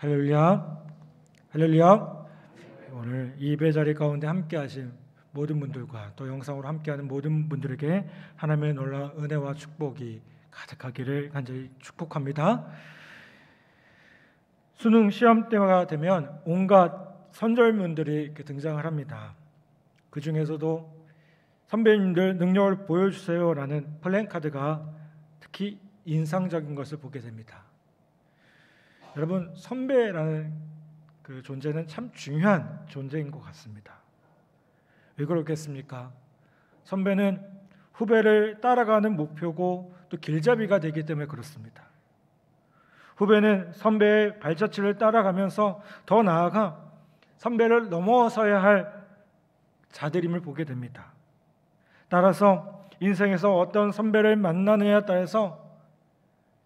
할렐루야, 할렐루야. 오늘 이 예배 자리 가운데 함께 하신 모든 분들과 또 영상으로 함께하는 모든 분들에게 하나님의 놀라운 은혜와 축복이 가득하기를 간절히 축복합니다. 수능 시험 때가 되면 온갖 선절문들이 이렇게 등장을 합니다. 그 중에서도 선배님들 능력을 보여주세요라는 플랜카드가 특히 인상적인 것을 보게 됩니다. 여러분, 선배라는 그 존재는 참 중요한 존재인 것 같습니다. 왜 그렇겠습니까? 선배는 후배를 따라가는 목표고 또 길잡이가 되기 때문에 그렇습니다. 후배는 선배의 발자취를 따라가면서 더 나아가 선배를 넘어서야 할 자들임을 보게 됩니다. 따라서 인생에서 어떤 선배를 만나느냐에 따라서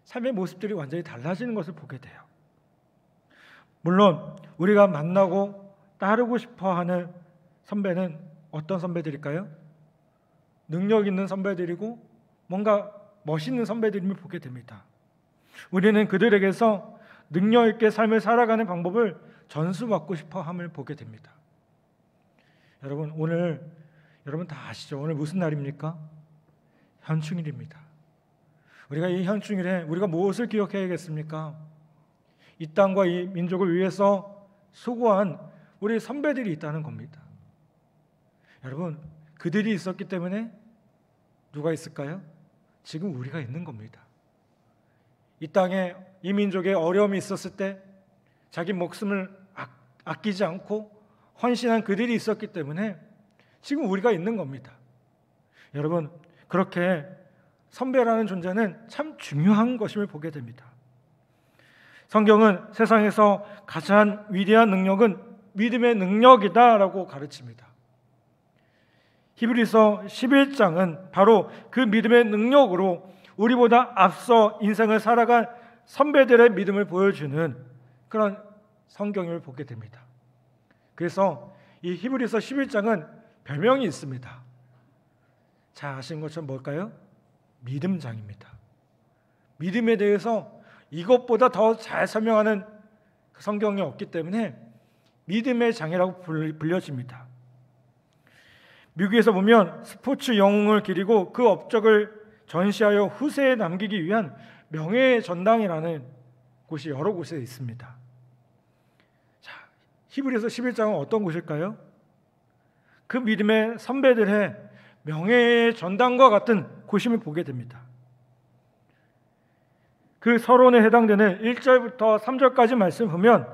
삶의 모습들이 완전히 달라지는 것을 보게 돼요. 물론 우리가 만나고 따르고 싶어하는 선배는 어떤 선배들일까요? 능력 있는 선배들이고 뭔가 멋있는 선배들임을 보게 됩니다. 우리는 그들에게서 능력 있게 삶을 살아가는 방법을 전수받고 싶어함을 보게 됩니다. 여러분, 오늘 여러분 다 아시죠? 오늘 무슨 날입니까? 현충일입니다. 우리가 이 현충일에 우리가 무엇을 기억해야겠습니까? 이 땅과 이 민족을 위해서 수고한 우리 선배들이 있다는 겁니다. 여러분, 그들이 있었기 때문에 누가 있을까요? 지금 우리가 있는 겁니다. 이 땅에 이 민족에 어려움이 있었을 때 자기 목숨을 아끼지 않고 헌신한 그들이 있었기 때문에 지금 우리가 있는 겁니다. 여러분, 그렇게 선배라는 존재는 참 중요한 것임을 보게 됩니다. 성경은 세상에서 가장 위대한 능력은 믿음의 능력이다라고 가르칩니다. 히브리서 11장은 바로 그 믿음의 능력으로 우리보다 앞서 인생을 살아간 선배들의 믿음을 보여주는 그런 성경을 보게 됩니다. 그래서 이 히브리서 11장은 별명이 있습니다. 잘 아시는 것처럼 뭘까요? 믿음장입니다. 믿음에 대해서 이것보다 더 잘 설명하는 성경이 없기 때문에 믿음의 장이라고 불려집니다. 미국에서 보면 스포츠 영웅을 기리고 그 업적을 전시하여 후세에 남기기 위한 명예의 전당이라는 곳이 여러 곳에 있습니다. 자, 히브리서 11장은 어떤 곳일까요? 그 믿음의 선배들의 명예의 전당과 같은 곳임을 보게 됩니다. 그 서론에 해당되는 1절부터 3절까지 말씀을 보면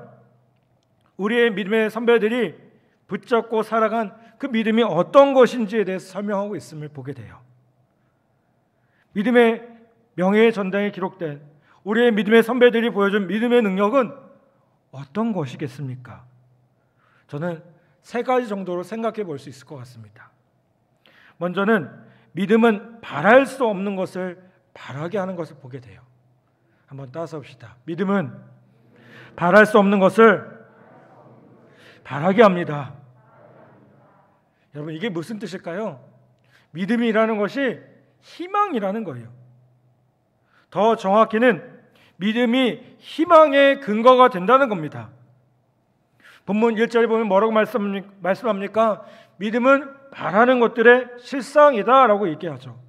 우리의 믿음의 선배들이 붙잡고 살아간 그 믿음이 어떤 것인지에 대해서 설명하고 있음을 보게 돼요. 믿음의 명예의 전당에 기록된 우리의 믿음의 선배들이 보여준 믿음의 능력은 어떤 것이겠습니까? 저는 세 가지 정도로 생각해 볼 수 있을 것 같습니다. 먼저는 믿음은 바랄 수 없는 것을 바라게 하는 것을 보게 돼요. 한번 따라서 봅시다. 믿음은 바랄 수 없는 것을 바라게 합니다. 여러분, 이게 무슨 뜻일까요? 믿음이라는 것이 희망이라는 거예요. 더 정확히는 믿음이 희망의 근거가 된다는 겁니다. 본문 1절에 보면 뭐라고 말씀합니까? 믿음은 바라는 것들의 실상이다 라고 얘기하죠.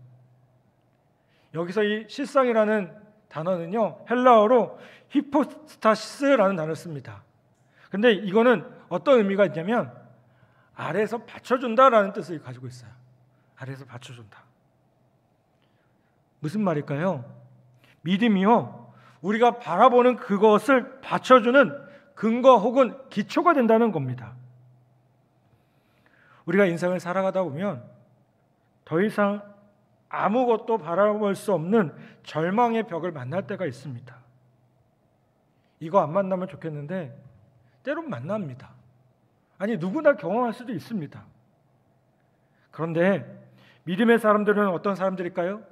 여기서 이 실상이라는 단어는요, 헬라어로 히포스타시스라는 단어를 씁니다. 근데 이거는 어떤 의미가 있냐면 아래에서 받쳐준다라는 뜻을 가지고 있어요. 아래에서 받쳐준다. 무슨 말일까요? 믿음이요, 우리가 바라보는 그것을 받쳐주는 근거 혹은 기초가 된다는 겁니다. 우리가 인생을 살아가다 보면 더 이상 아무것도 바라볼 수 없는 절망의 벽을 만날 때가 있습니다. 이거 안 만나면 좋겠는데 때론 만납니다. 아니, 누구나 경험할 수도 있습니다. 그런데 믿음의 사람들은 어떤 사람들일까요?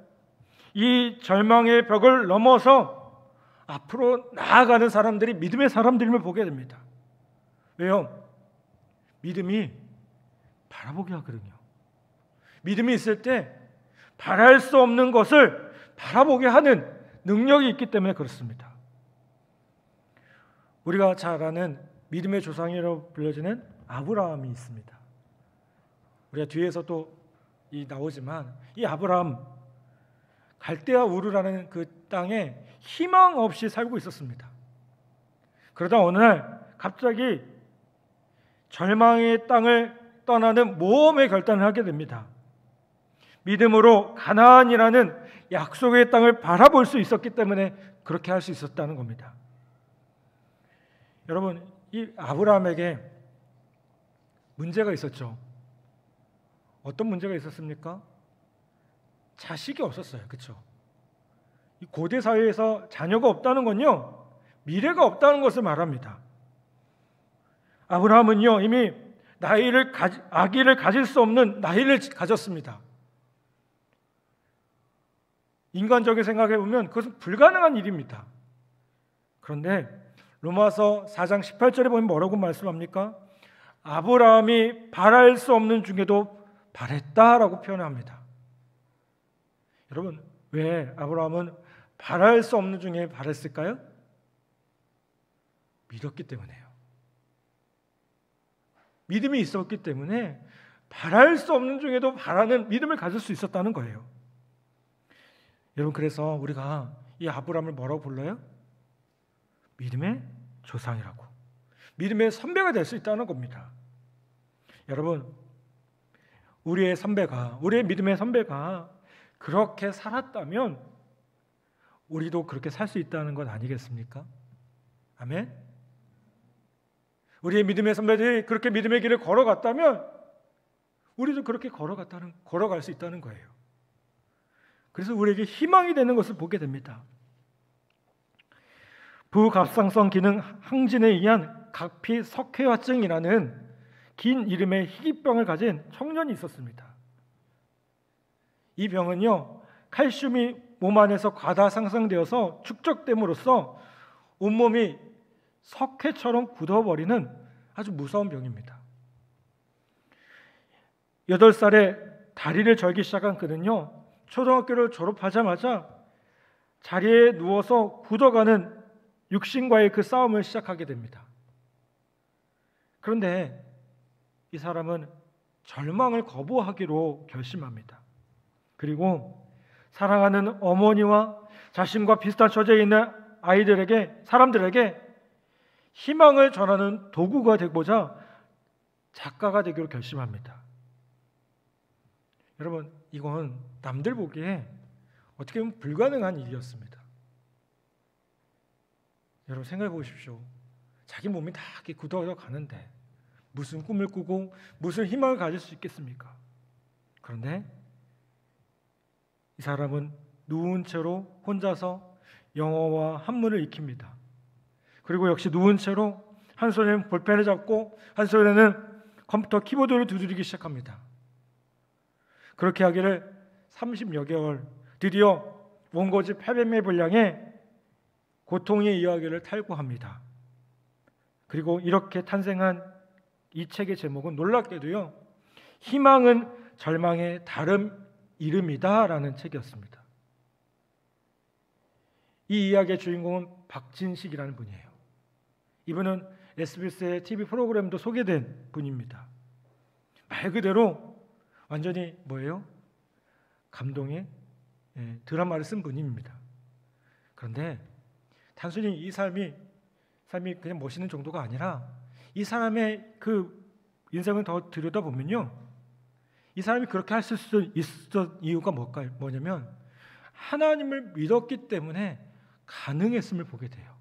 이 절망의 벽을 넘어서 앞으로 나아가는 사람들이 믿음의 사람들임을 보게 됩니다. 왜요? 믿음이 바라보게 하거든요. 믿음이 있을 때 바랄 수 없는 것을 바라보게 하는 능력이 있기 때문에 그렇습니다. 우리가 잘 아는 믿음의 조상이라고 불려지는 아브라함이 있습니다. 우리가 뒤에서 또 나오지만 이 아브라함 갈대아 우르라는 그 땅에 희망 없이 살고 있었습니다. 그러다 어느 날 갑자기 절망의 땅을 떠나는 모험의 결단을 하게 됩니다. 믿음으로 가나안이라는 약속의 땅을 바라볼 수 있었기 때문에 그렇게 할 수 있었다는 겁니다. 여러분, 이 아브라함에게 문제가 있었죠. 어떤 문제가 있었습니까? 자식이 없었어요. 그렇죠? 이 고대 사회에서 자녀가 없다는 건요, 미래가 없다는 것을 말합니다. 아브라함은요, 이미 아기를 가질 수 없는 나이를 가졌습니다. 인간적인 생각해 보면 그것은 불가능한 일입니다. 그런데 로마서 4장 18절에 보면 뭐라고 말씀합니까? 아브라함이 바랄 수 없는 중에도 바랬다라고 표현합니다. 여러분, 왜 아브라함은 바랄 수 없는 중에 바랬을까요? 믿었기 때문에요. 믿음이 있었기 때문에 바랄 수 없는 중에도 바라는 믿음을 가질 수 있었다는 거예요. 여러분, 그래서 우리가 이 아브라함을 뭐라고 불러요? 믿음의 조상이라고, 믿음의 선배가 될 수 있다는 겁니다. 여러분, 우리의 믿음의 선배가 그렇게 살았다면 우리도 그렇게 살 수 있다는 것 아니겠습니까? 아멘? 우리의 믿음의 선배들이 그렇게 믿음의 길을 걸어갔다면 우리도 그렇게 걸어갈 수 있다는 거예요. 그래서 우리에게 희망이 되는 것을 보게 됩니다. 부갑상선 기능 항진에 의한 각피 석회화증이라는 긴 이름의 희귀병을 가진 청년이 있었습니다. 이 병은요, 칼슘이 몸 안에서 과다 상승되어서 축적됨으로써 온몸이 석회처럼 굳어버리는 아주 무서운 병입니다. 8살에 다리를 절기 시작한 그는요, 초등학교를 졸업하자마자 자리에 누워서 굳어가는 육신과의 그 싸움을 시작하게 됩니다. 그런데 이 사람은 절망을 거부하기로 결심합니다. 그리고 사랑하는 어머니와 자신과 비슷한 처지에 있는 사람들에게 희망을 전하는 도구가 되고자 작가가 되기로 결심합니다. 여러분, 이건 남들 보기에 어떻게 보면 불가능한 일이었습니다. 여러분, 생각해 보십시오. 자기 몸이 다 이렇게 굳어져 가는데 무슨 꿈을 꾸고 무슨 희망을 가질 수 있겠습니까? 그런데 이 사람은 누운 채로 혼자서 영어와 한문을 익힙니다. 그리고 역시 누운 채로 한 손에는 볼펜을 잡고 한 손에는 컴퓨터 키보드를 두드리기 시작합니다. 그렇게 하기를 30여 개월, 드디어 원고지 800매 분량의 고통의 이야기를 탈고합니다. 그리고 이렇게 탄생한 이 책의 제목은 놀랍게도요, 희망은 절망의 다른 이름이다 라는 책이었습니다. 이 이야기의 주인공은 박진식이라는 분이에요. 이분은 SBS의 TV 프로그램도 소개된 분입니다. 말 그대로 완전히 뭐예요? 감동의 드라마를 쓴 분입니다. 그런데 단순히 이 삶이 그냥 멋있는 정도가 아니라 이 사람의 그 인생을 더 들여다보면요, 이 사람이 그렇게 할 수 있었던 이유가 뭐냐면 하나님을 믿었기 때문에 가능했음을 보게 돼요.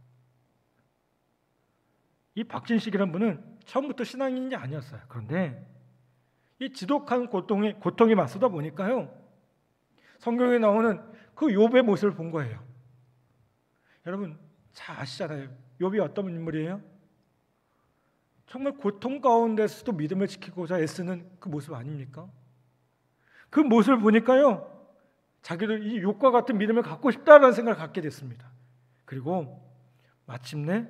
이 박진식이라는 분은 처음부터 신앙인이 아니었어요. 그런데 이 지독한 고통이 맞서다 보니까요, 성경에 나오는 그 욥의 모습을 본 거예요. 여러분 잘 아시잖아요. 욥이 어떤 인물이에요? 정말 고통 가운데서도 믿음을 지키고자 애쓰는 그 모습 아닙니까? 그 모습을 보니까요, 자기도 이 욥과 같은 믿음을 갖고 싶다라는 생각을 갖게 됐습니다. 그리고 마침내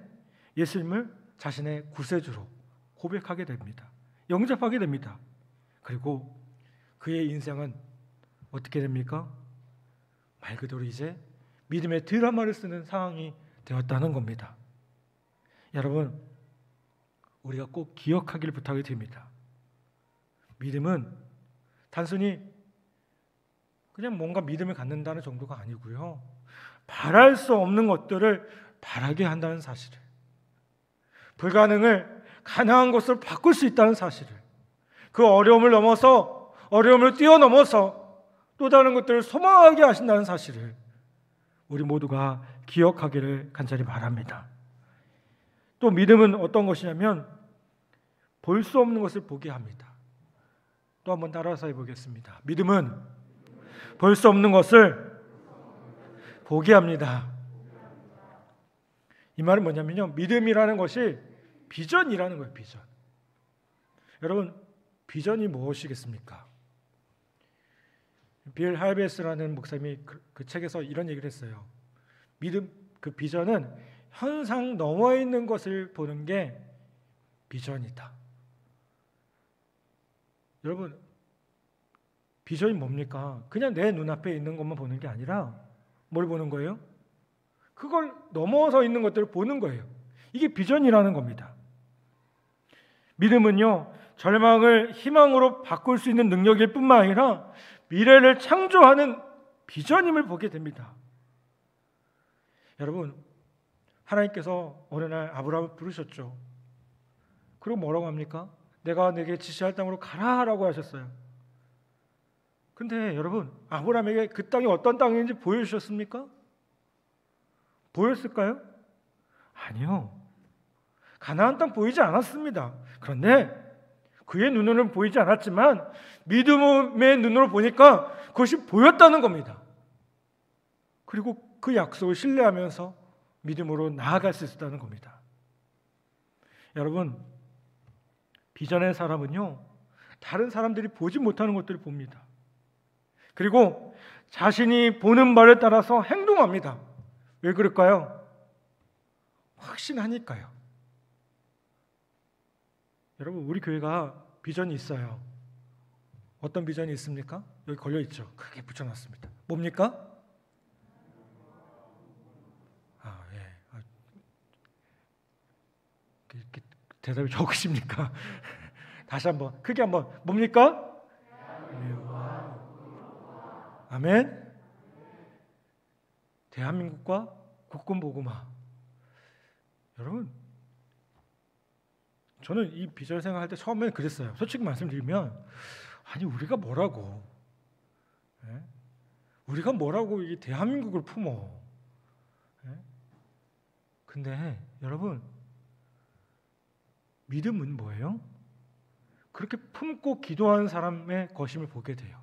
예수님을 자신의 구세주로 고백하게 됩니다. 영접하게 됩니다. 그리고 그의 인생은 어떻게 됩니까? 말 그대로 이제 믿음의 드라마를 쓰는 상황이 되었다는 겁니다. 여러분, 우리가 꼭 기억하기를 부탁을 드립니다. 믿음은 단순히 그냥 뭔가 믿음을 갖는다는 정도가 아니고요. 바랄 수 없는 것들을 바라게 한다는 사실을, 불가능을 가능한 것으로 바꿀 수 있다는 사실을, 그 어려움을 뛰어넘어서 또 다른 것들을 소망하게 하신다는 사실을 우리 모두가 기억하기를 간절히 바랍니다. 또 믿음은 어떤 것이냐면 볼 수 없는 것을 보게 합니다. 또 한번 따라서 해보겠습니다. 믿음은 볼 수 없는 것을 보게 합니다. 이 말은 뭐냐면요, 믿음이라는 것이 비전이라는 거예요. 비전. 여러분, 비전이 무엇이겠습니까? 빌 할베스라는 목사님이 그 책에서 이런 얘기를 했어요. 믿음, 그 비전은 현상 넘어 있는 것을 보는 게 비전이다. 여러분, 비전이 뭡니까? 그냥 내 눈앞에 있는 것만 보는 게 아니라 뭘 보는 거예요? 그걸 넘어서 있는 것들을 보는 거예요. 이게 비전이라는 겁니다. 믿음은요, 절망을 희망으로 바꿀 수 있는 능력일 뿐만 아니라 미래를 창조하는 비전임을 보게 됩니다. 여러분, 하나님께서 어느 날 아브라함을 부르셨죠. 그리고 뭐라고 합니까? 내가 내게 지시할 땅으로 가라라고 하셨어요. 근데 여러분, 아브라함에게 그 땅이 어떤 땅인지 보여주셨습니까? 보였을까요? 아니요. 가나안 땅 보이지 않았습니다. 그런데 그의 눈으로는 보이지 않았지만 믿음의 눈으로 보니까 그것이 보였다는 겁니다. 그리고 그 약속을 신뢰하면서 믿음으로 나아갈 수 있었다는 겁니다. 여러분, 비전의 사람은요, 다른 사람들이 보지 못하는 것들을 봅니다. 그리고 자신이 보는 바를 따라서 행동합니다. 왜 그럴까요? 확신하니까요. 여러분, 우리 교회가 비전이 있어요. 어떤 비전이 있습니까? 여기 걸려 있죠. 크게 붙여놨습니다. 뭡니까? 이렇게 대답이 적으십니까? 다시 한번 크게 한번 뭡니까? 아멘. 대한민국과 국군 복음화. 여러분, 저는 이 비전 생활할 때 처음에 그랬어요. 솔직히 말씀드리면, 아니 우리가 뭐라고, 우리가 뭐라고 이 대한민국을 품어? 근데 여러분, 믿음은 뭐예요? 그렇게 품고 기도하는 사람의 것임을 보게 돼요.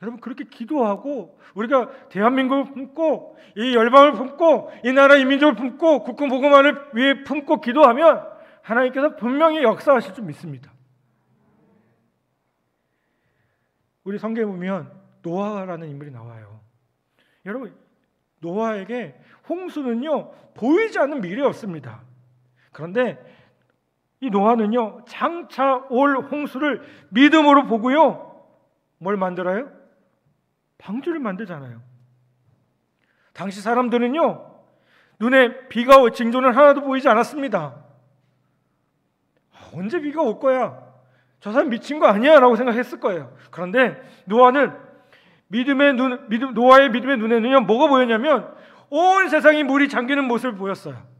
여러분, 그렇게 기도하고 우리가 대한민국을 품고 이 열방을 품고 이 나라 이민족을 품고 국군 복음화를 위해 품고 기도하면 하나님께서 분명히 역사하실 줄 믿습니다. 우리 성경에 보면 노아라는 인물이 나와요. 여러분, 노아에게 홍수는요 보이지 않는 미래였습니다. 그런데 이 노아는요 장차 올 홍수를 믿음으로 보고요 뭘 만들어요? 방주를 만들잖아요. 당시 사람들은요 눈에 비가 올 징조는 하나도 보이지 않았습니다. 언제 비가 올 거야? 저 사람 미친 거 아니야? 라고 생각했을 거예요. 그런데 노아의 믿음의 눈에는요 뭐가 보였냐면 온 세상이 물이 잠기는 모습을 보였어요.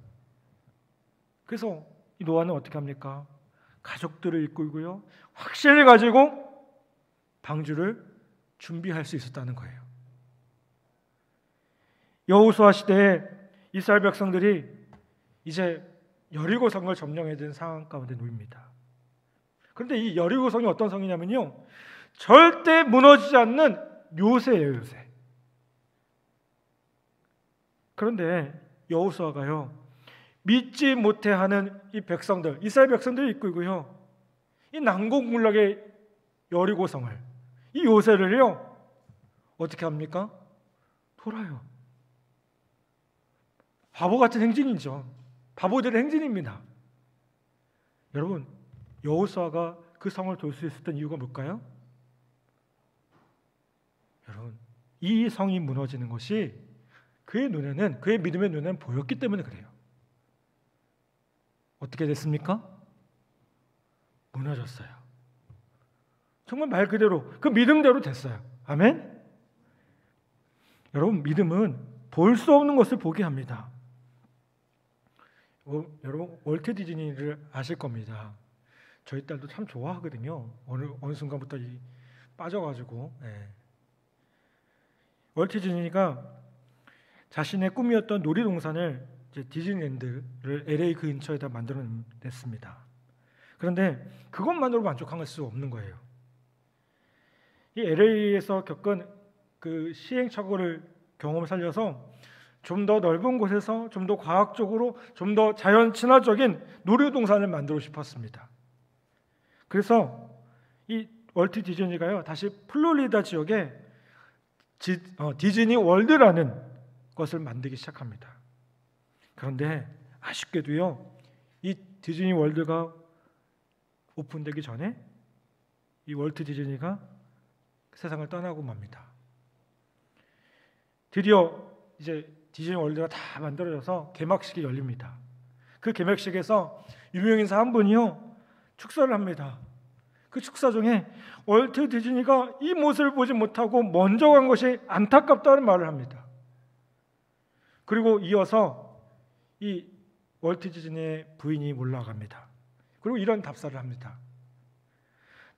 그래서 이 노아는 어떻게 합니까? 가족들을 이끌고요 확신을 가지고 방주를 준비할 수 있었다는 거예요. 여호수아 시대에 이스라엘 백성들이 이제 여리고 성을 점령해야 되는 상황 가운데 놓입니다. 그런데 이 여리고 성이 어떤 성이냐면요 절대 무너지지 않는 요새예요. 요새. 그런데 여호수아가요 믿지 못해하는 이 백성들, 이스라엘 백성들을 이끌고요 이 난공불락의 여리고성을, 이 요새를요 어떻게 합니까? 돌아요. 바보 같은 행진이죠. 바보들의 행진입니다. 여러분, 여호수아가 그 성을 돌 수 있었던 이유가 뭘까요? 여러분, 이 성이 무너지는 것이 그의 눈에는, 그의 믿음의 눈에는 보였기 때문에 그래요. 어떻게 됐습니까? 무너졌어요. 정말 말 그대로 그 믿음대로 됐어요. 아멘? 여러분, 믿음은 볼 수 없는 것을 보게 합니다. 여러분, 월트 디즈니를 아실 겁니다. 저희 딸도 참 좋아하거든요. 어느 순간부터 빠져가지고. 월트 디즈니가 자신의 꿈이었던 놀이동산을 디즈니랜드를 LA 근처에다 만들어냈습니다. 그런데 그것만으로 만족할 수 없는 거예요. 이 LA에서 겪은 그 시행착오를 경험을 살려서 좀 더 넓은 곳에서 좀 더 과학적으로 좀 더 자연 친화적인 놀이동산을 만들고 싶었습니다. 그래서 이 월트 디즈니가요 다시 플로리다 지역에 디즈니 월드라는 것을 만들기 시작합니다. 그런데 아쉽게도요 이 디즈니 월드가 오픈되기 전에 이 월트 디즈니가 세상을 떠나고 맙니다. 드디어 이제 디즈니 월드가 다 만들어져서 개막식이 열립니다. 그 개막식에서 유명인사 한 분이요 축사를 합니다. 그 축사 중에 월트 디즈니가 이 모습을 보지 못하고 먼저 간 것이 안타깝다는 말을 합니다. 그리고 이어서 이 월트 디즈니의 부인이 올라갑니다. 그리고 이런 답사를 합니다.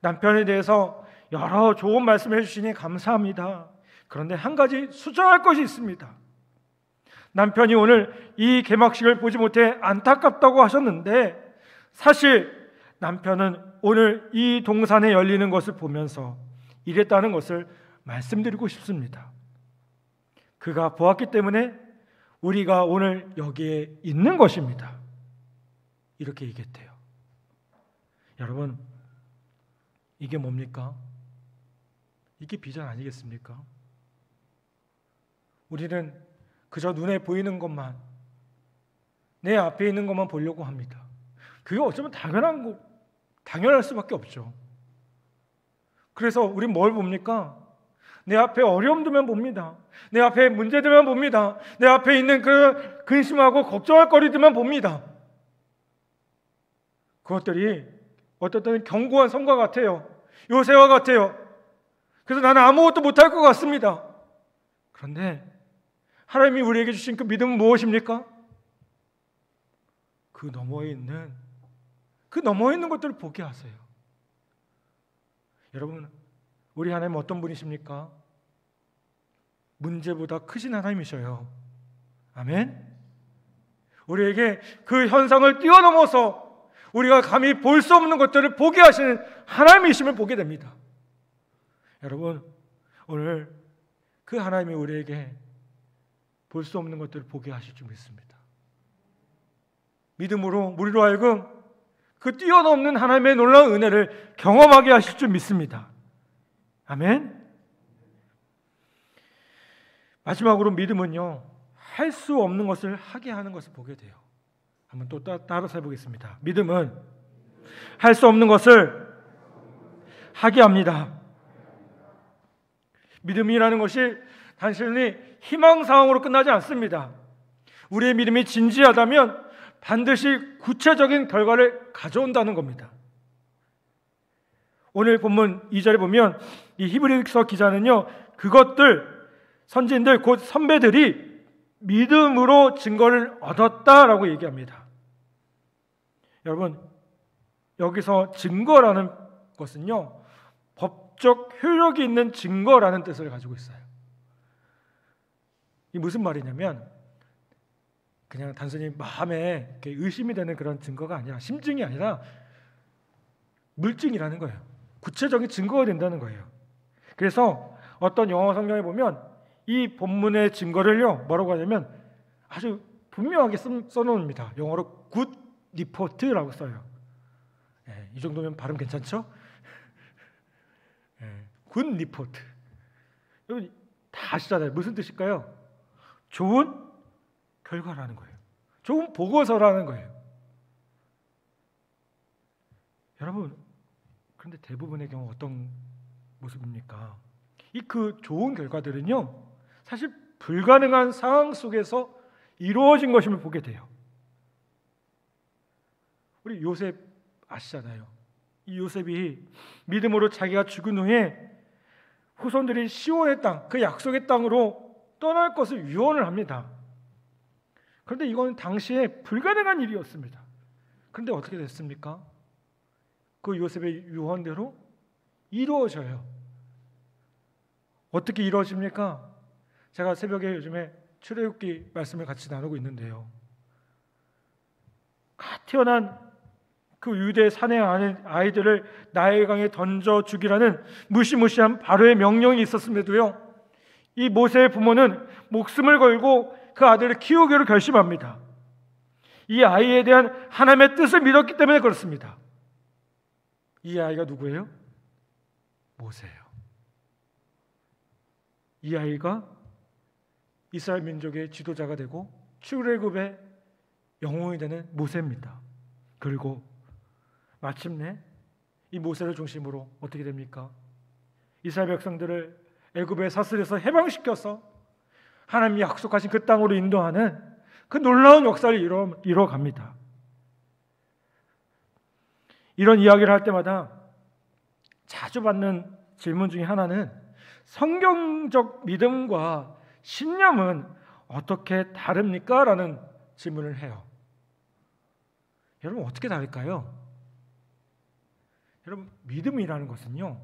남편에 대해서 여러 좋은 말씀을 해주시니 감사합니다. 그런데 한 가지 수정할 것이 있습니다. 남편이 오늘 이 개막식을 보지 못해 안타깝다고 하셨는데 사실 남편은 오늘 이 동산에 열리는 것을 보면서 이랬다는 것을 말씀드리고 싶습니다. 그가 보았기 때문에 우리가 오늘 여기에 있는 것입니다. 이렇게 얘기했대요. 여러분, 이게 뭡니까? 이게 비전 아니겠습니까? 우리는 그저 눈에 보이는 것만, 내 앞에 있는 것만 보려고 합니다. 그게 어쩌면 당연할 수밖에 없죠. 그래서 우린 뭘 봅니까? 내 앞에 어려움들만 봅니다. 내 앞에 문제들만 봅니다. 내 앞에 있는 그 근심하고 걱정할 거리들만 봅니다. 그것들이 어떤 때는 견고한 성과 같아요. 요새와 같아요. 그래서 나는 아무것도 못할 것 같습니다. 그런데 하나님이 우리에게 주신 그 믿음은 무엇입니까? 그 너머에 있는 것들을 보게 하세요. 여러분, 우리 하나님 어떤 분이십니까? 문제보다 크신 하나님이셔요. 아멘? 우리에게 그 현상을 뛰어넘어서 우리가 감히 볼 수 없는 것들을 보게 하시는 하나님이심을 보게 됩니다. 여러분, 오늘 그 하나님이 우리에게 볼 수 없는 것들을 보게 하실 줄 믿습니다. 믿음으로 우리로 하여금 그 뛰어넘는 하나님의 놀라운 은혜를 경험하게 하실 줄 믿습니다. 아멘. 마지막으로 믿음은요, 할 수 없는 것을 하게 하는 것을 보게 돼요. 한번 또 따라서 해보겠습니다. 믿음은 할 수 없는 것을 하게 합니다. 믿음이라는 것이 단순히 희망사항으로 끝나지 않습니다. 우리의 믿음이 진지하다면 반드시 구체적인 결과를 가져온다는 겁니다. 오늘 본문 2절에 보면 이 히브리서 기자는요, 그것들, 선지인들, 곧 선배들이 믿음으로 증거를 얻었다라고 얘기합니다. 여러분, 여기서 증거라는 것은요, 법적 효력이 있는 증거라는 뜻을 가지고 있어요. 이 무슨 말이냐면 그냥 단순히 마음에 이렇게 의심이 되는 그런 증거가 아니라, 심증이 아니라 물증이라는 거예요. 구체적인 증거가 된다는 거예요. 그래서 어떤 영어 성경에 보면 이 본문의 증거를요, 뭐라고 하냐면 아주 분명하게 써놓습니다. 영어로 good report라고 써요. 이 정도면 발음 괜찮죠? good report. 여러분 다 아시잖아요. 무슨 뜻일까요? 좋은 결과라는 거예요. 좋은 보고서라는 거예요. 여러분, 그런데 대부분의 경우 어떤 모습입니까? 이 그 좋은 결과들은요, 사실 불가능한 상황 속에서 이루어진 것임을 보게 돼요. 우리 요셉 아시잖아요. 이 요셉이 믿음으로 자기가 죽은 후에 후손들이 시온의 땅, 그 약속의 땅으로 떠날 것을 유언을 합니다. 그런데 이건 당시에 불가능한 일이었습니다. 그런데 어떻게 됐습니까? 그 요셉의 유언대로 이루어져요. 어떻게 이루어집니까? 제가 새벽에 요즘에 출애굽기 말씀을 같이 나누고 있는데요. 갓 태어난 그 유대 사내 아이들을 나일강에 던져 죽이라는 무시무시한 바로의 명령이 있었음에도요, 이 모세의 부모는 목숨을 걸고 그 아들을 키우기로 결심합니다. 이 아이에 대한 하나님의 뜻을 믿었기 때문에 그렇습니다. 이 아이가 누구예요? 모세예요. 이 아이가 이스라엘 민족의 지도자가 되고 출애굽의 영웅이 되는 모세입니다. 그리고 마침내 이 모세를 중심으로 어떻게 됩니까? 이스라엘 백성들을 애굽의 사슬에서 해방시켜서 하나님이 약속하신 그 땅으로 인도하는 그 놀라운 역사를 이뤄갑니다. 이런 이야기를 할 때마다 자주 받는 질문 중에 하나는 성경적 믿음과 신념은 어떻게 다릅니까? 라는 질문을 해요. 여러분, 어떻게 다를까요? 여러분, 믿음이라는 것은요,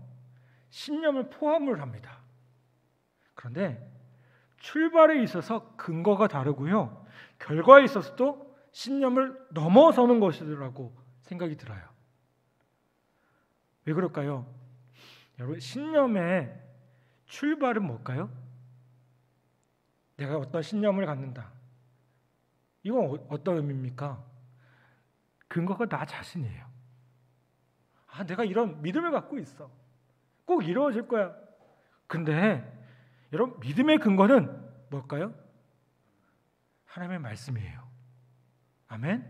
신념을 포함을 합니다. 그런데 출발에 있어서 근거가 다르고요, 결과에 있어서도 신념을 넘어서는 것이라고 생각이 들어요. 왜 그럴까요? 여러분, 신념의 출발은 뭘까요? 내가 어떤 신념을 갖는다. 이건 어떤 의미입니까? 근거가 나 자신이에요. 내가 이런 믿음을 갖고 있어. 꼭 이루어질 거야. 근데 여러분, 믿음의 근거는 뭘까요? 하나님의 말씀이에요. 아멘?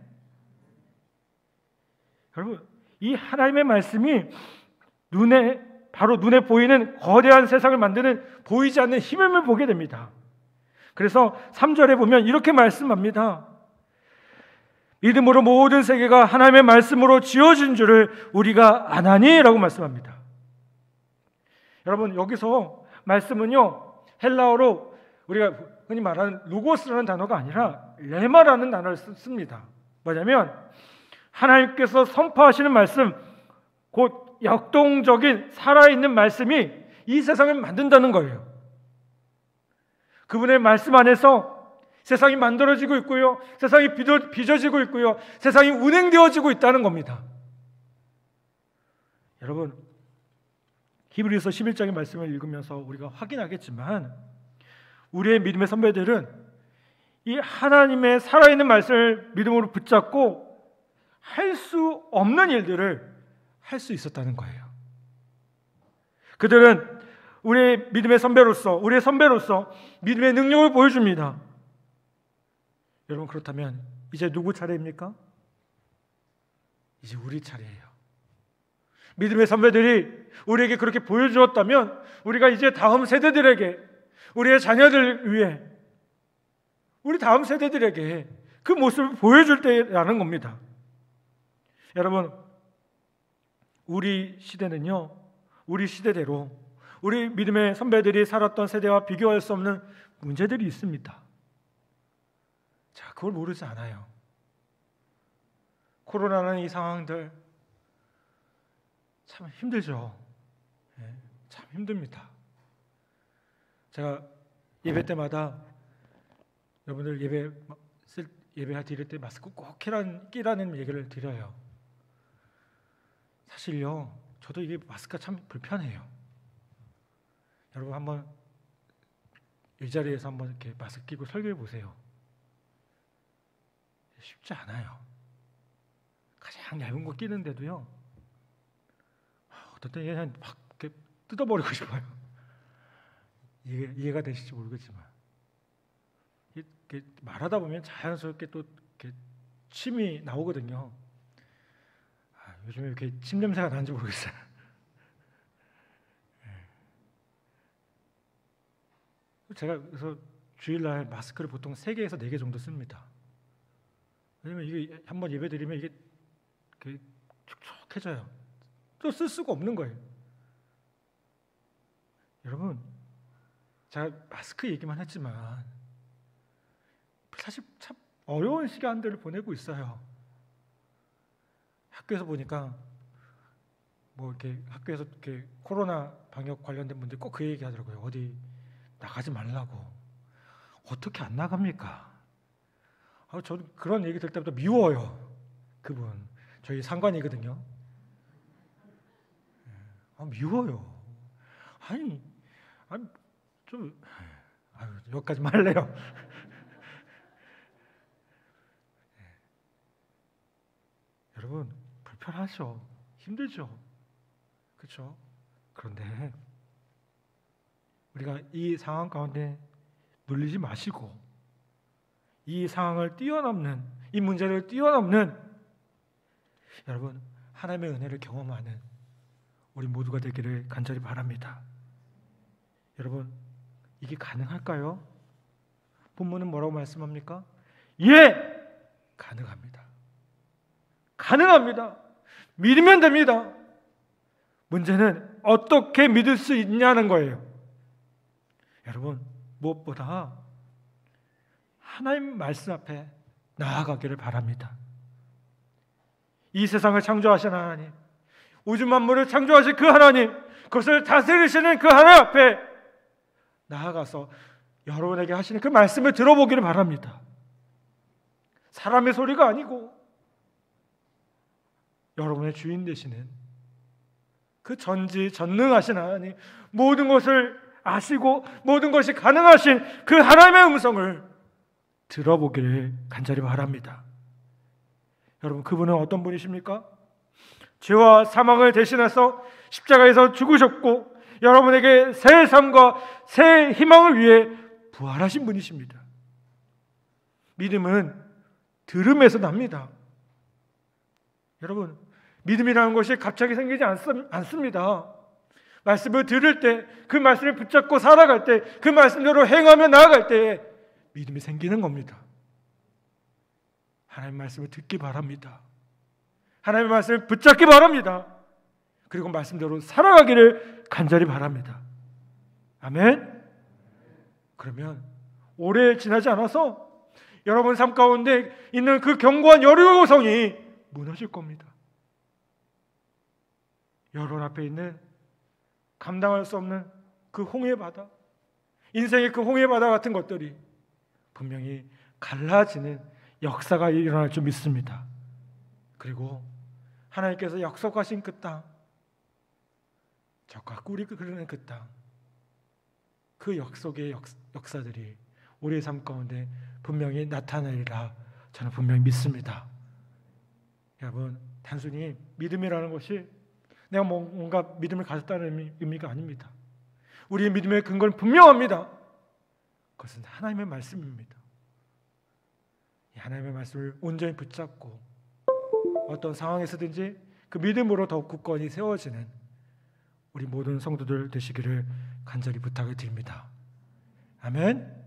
여러분, 이 하나님의 말씀이 바로 눈에 보이는 거대한 세상을 만드는 보이지 않는 힘을 보게 됩니다. 그래서 3절에 보면 이렇게 말씀합니다. 믿음으로 모든 세계가 하나님의 말씀으로 지어진 줄을 우리가 아나니? 라고 말씀합니다. 여러분, 여기서 말씀은요, 헬라어로 우리가 흔히 말하는 루고스라는 단어가 아니라 레마라는 단어를 씁니다. 뭐냐면 하나님께서 선포하시는 말씀, 곧 역동적인 살아있는 말씀이 이 세상을 만든다는 거예요. 그분의 말씀 안에서 세상이 만들어지고 있고요, 세상이 빚어지고 있고요, 세상이 운행되어지고 있다는 겁니다. 여러분, 히브리서 11장의 말씀을 읽으면서 우리가 확인하겠지만 우리의 믿음의 선배들은 이 하나님의 살아있는 말씀을 믿음으로 붙잡고 할 수 없는 일들을 할 수 있었다는 거예요. 그들은 우리의 믿음의 선배로서, 우리의 선배로서 믿음의 능력을 보여줍니다. 여러분, 그렇다면 이제 누구 차례입니까? 이제 우리 차례예요. 믿음의 선배들이 우리에게 그렇게 보여주었다면 우리가 이제 다음 세대들에게, 우리의 자녀들 위해, 우리 다음 세대들에게 그 모습을 보여줄 때라는 겁니다. 여러분, 우리 시대는요, 우리 시대대로 우리 믿음의 선배들이 살았던 세대와 비교할 수 없는 문제들이 있습니다. 자, 그걸 모르지 않아요. 코로나라는 이 상황들 참 힘들죠. 참 힘듭니다. 제가 예배 때마다 여러분들 예배 드릴 때 마스크 꼭 끼라는 얘기를 드려요. 사실요, 저도 이게 마스크가 참 불편해요. 여러분, 한번 이 자리에서 한번 이렇게 마스크 끼고 설교해 보세요. 쉽지 않아요. 가장 얇은 거 끼는데도요, 어떨 때 그냥 막 이렇게 뜯어버리고 싶어요. 이해가 되실지 모르겠지만, 이렇게 말하다 보면 자연스럽게 또 이렇게 침이 나오거든요. 요즘에 이렇게 침 냄새가 나는지 모르겠어요. 제가 그래서 주일날 마스크를 보통 3개에서 4개 정도 씁니다. 왜냐면 이게 한번 예배 드리면 이게 이렇게 촉촉해져요. 또 쓸 수가 없는 거예요. 여러분, 제가 마스크 얘기만 했지만 사실 참 어려운 시간들을 보내고 있어요. 학교에서 보니까 뭐 이렇게 학교에서 이렇게 코로나 방역 관련된 분들 꼭 그 얘기 하더라고요. 어디 나가지 말라고. 어떻게 안 나갑니까? 저는 그런 얘기 들 때부터 미워요. 그분 저희 상관이거든요. 미워요. 아니 좀 여기까지 말래요. 여러분 불편하죠. 힘들죠. 그렇죠? 그런데 우리가 이 상황 가운데 눌리지 마시고 이 상황을 뛰어넘는, 이 문제를 뛰어넘는 여러분 하나님의 은혜를 경험하는 우리 모두가 되기를 간절히 바랍니다. 여러분 이게 가능할까요? 본문은 뭐라고 말씀합니까? 예! 가능합니다. 가능합니다. 믿으면 됩니다. 문제는 어떻게 믿을 수 있냐는 거예요. 여러분 무엇보다 하나님 말씀 앞에 나아가기를 바랍니다. 이 세상을 창조하신 하나님, 우주 만물을 창조하신 그 하나님, 그것을 다스리시는 그 하나님 앞에 나아가서 여러분에게 하시는 그 말씀을 들어보기를 바랍니다. 사람의 소리가 아니고 여러분의 주인 되시는 그 전지전능하신 하나님, 모든 것을 아시고 모든 것이 가능하신 그 하나님의 음성을 들어보기를 간절히 바랍니다. 여러분 그분은 어떤 분이십니까? 죄와 사망을 대신해서 십자가에서 죽으셨고 여러분에게 새 삶과 새 희망을 위해 부활하신 분이십니다. 믿음은 들음에서 납니다. 여러분 믿음이라는 것이 갑자기 생기지 않습니다. 말씀을 들을 때, 그 말씀을 붙잡고 살아갈 때, 그 말씀대로 행하며 나아갈 때 믿음이 생기는 겁니다. 하나님의 말씀을 듣기 바랍니다. 하나님의 말씀을 붙잡기 바랍니다. 그리고 말씀대로 살아가기를 간절히 바랍니다. 아멘. 그러면 오래 지나지 않아서 여러분 삶 가운데 있는 그 견고한 여리고성이 무너질 겁니다. 여러분 앞에 있는 감당할 수 없는 그 홍해 바다, 인생의 그 홍해 바다 같은 것들이 분명히 갈라지는 역사가 일어날 줄 믿습니다. 그리고 하나님께서 약속하신 그 땅, 적과 꿀이 흐르는 그 땅, 그 약속의 역사들이 우리의 삶 가운데 분명히 나타나리라 저는 분명히 믿습니다. 여러분 단순히 믿음이라는 것이 내가 뭔가 믿음을 가졌다는 의미가 아닙니다. 우리의 믿음의 근거는 분명합니다. 그것은 하나님의 말씀입니다. 이 하나님의 말씀을 온전히 붙잡고 어떤 상황에서든지 그 믿음으로 더욱 굳건히 세워지는 우리 모든 성도들 되시기를 간절히 부탁을 드립니다. 아멘.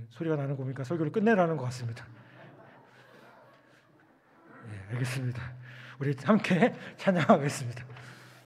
소리가 나는 거 보니까 설교를 끝내라는 것 같습니다. 알겠습니다. 우리 함께 찬양하겠습니다.